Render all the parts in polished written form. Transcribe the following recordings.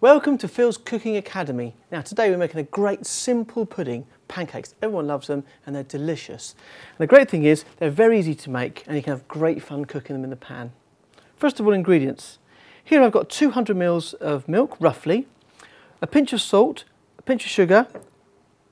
Welcome to Phil's Cooking Academy. Now today we're making a great simple pudding, pancakes. Everyone loves them and they're delicious. And the great thing is they're very easy to make and you can have great fun cooking them in the pan. First of all, ingredients. Here I've got 200 ml of milk, roughly, a pinch of salt, a pinch of sugar,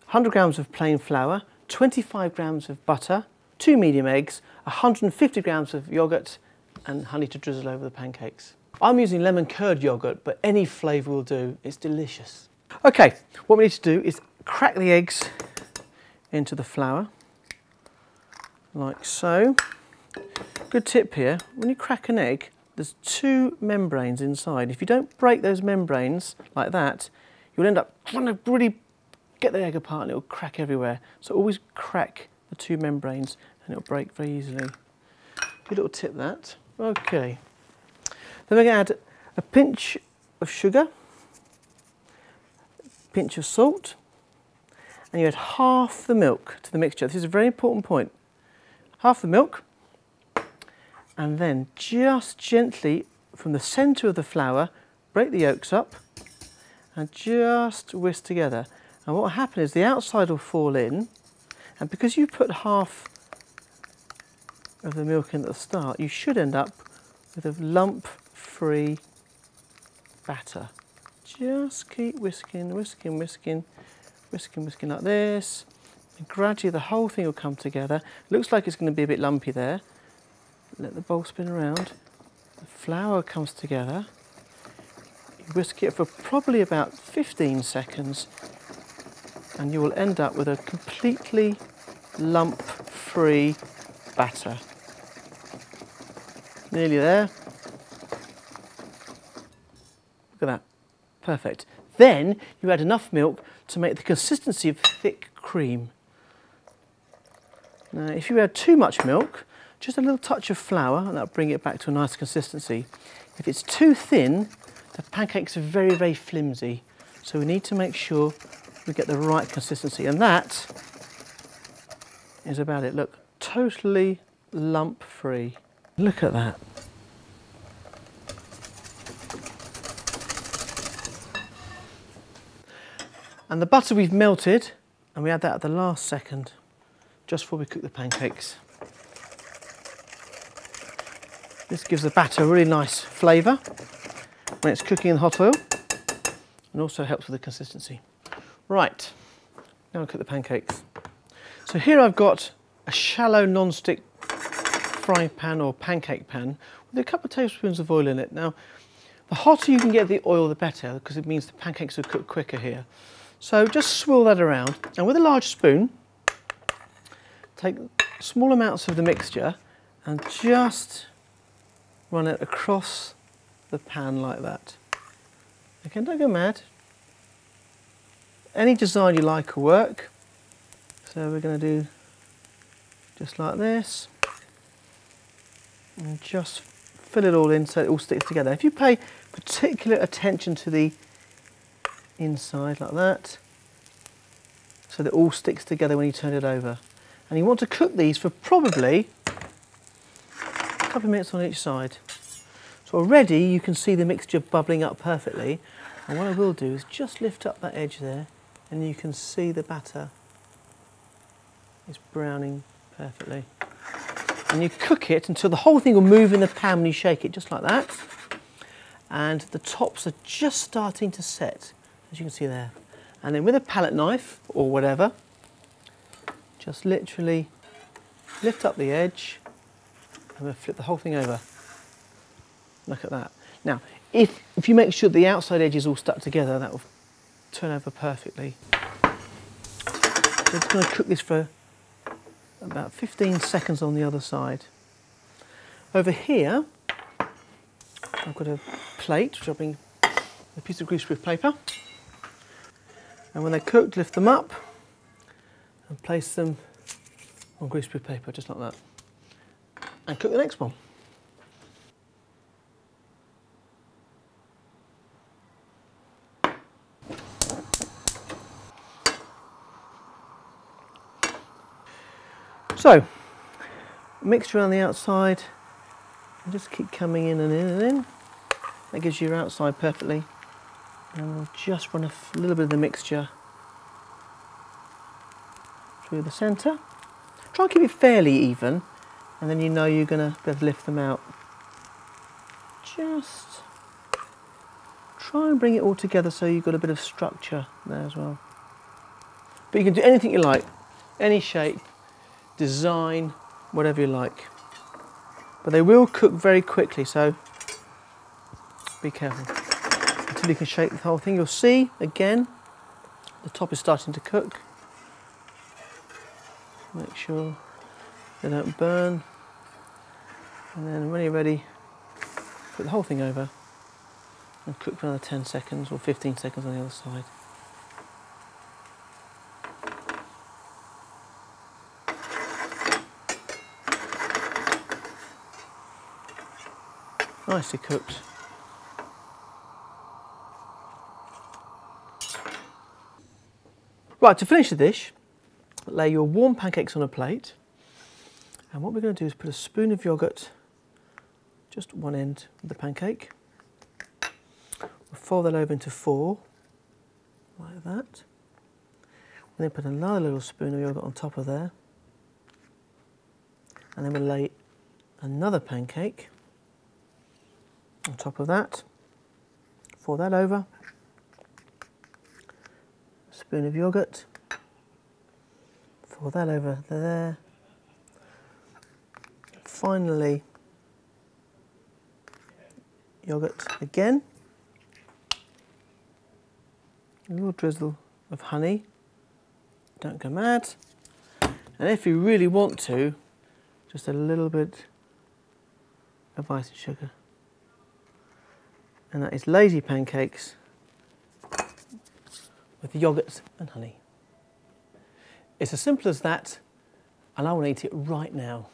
100 grams of plain flour, 25 grams of butter, 2 medium eggs, 150 grams of yoghurt and honey to drizzle over the pancakes. I'm using lemon curd yoghurt, but any flavour will do. It's delicious. Okay, what we need to do is crack the eggs into the flour, like so. Good tip here, when you crack an egg, there's two membranes inside. If you don't break those membranes like that, you'll end up trying to really get the egg apart and it'll crack everywhere. So always crack the two membranes and it'll break very easily. Good little tip that. Okay. Then we're going to add a pinch of sugar, a pinch of salt, and you add half the milk to the mixture. This is a very important point. Half the milk, and then just gently from the centre of the flour, break the yolks up and just whisk together. And what will happen is the outside will fall in, and because you put half of the milk in at the start, you should end up with a lump-free batter. Just keep whisking, whisking, whisking, whisking, whisking like this. And gradually the whole thing will come together. Looks like it's going to be a bit lumpy there. Let the bowl spin around. The flour comes together. You whisk it for probably about 15 seconds and you will end up with a completely lump-free batter. Nearly there. Look at that. Perfect. Then you add enough milk to make the consistency of thick cream. Now if you add too much milk, just a little touch of flour and that'll bring it back to a nice consistency. If it's too thin, the pancakes are very, very flimsy. So we need to make sure we get the right consistency, and that is about it. Look, totally lump free. Look at that. And the butter we've melted, and we add that at the last second, just before we cook the pancakes. This gives the batter a really nice flavour when it's cooking in hot oil, and also helps with the consistency. Right, now I'll cook the pancakes. So here I've got a shallow non-stick frying pan or pancake pan with a couple of tablespoons of oil in it. Now, the hotter you can get the oil, the better, because it means the pancakes will cook quicker here. So just swirl that around, and with a large spoon, take small amounts of the mixture and just run it across the pan like that. Okay, don't go mad. Any design you like will work. So we're going to do just like this. And just fill it all in so it all sticks together. If you pay particular attention to the inside like that, so that it all sticks together when you turn it over. And you want to cook these for probably a couple of minutes on each side. So already you can see the mixture bubbling up perfectly. And what I will do is just lift up that edge there and you can see the batter is browning perfectly. And you cook it until the whole thing will move in the pan when you shake it, just like that. And the tops are just starting to set, as you can see there. And then with a palette knife or whatever, just literally lift up the edge and we'll flip the whole thing over. Look at that. Now, if you make sure the outside edge is all stuck together, that will turn over perfectly. So it's going to cook this for about 15 seconds on the other side. Over here, I've got a plate, which I'll bring a piece of greaseproof paper. And when they're cooked, lift them up and place them on greaseproof paper, just like that. And cook the next one. So, mixture on the outside, and just keep coming in and in and in. That gives you your outside perfectly And we'll just run a little bit of the mixture through the centre. Try and keep it fairly even, and then you know you're going to be able to lift them out. Just try and bring it all together so you've got a bit of structure there as well. But you can do anything you like, any shape, design, whatever you like. But they will cook very quickly, so be careful. Until you can shake the whole thing, you'll see, again, the top is starting to cook. Make sure they don't burn. And then when you're ready, put the whole thing over and cook for another 10 seconds or 15 seconds on the other side. Nicely cooked. Right, to finish the dish, lay your warm pancakes on a plate, and what we're going to do is put a spoon of yoghurt just one end of the pancake. We'll fold that over into 4, like that. We'll then put another little spoon of yoghurt on top of there, and then we'll lay another pancake on top of that. Fold that over. Spoon of yoghurt. Fold that over there. Finally, yoghurt again. A little drizzle of honey. Don't go mad. And if you really want to, just a little bit of icing sugar. And that is Lazy Pancakes with yoghurt and honey. It's as simple as that, and I want to eat it right now.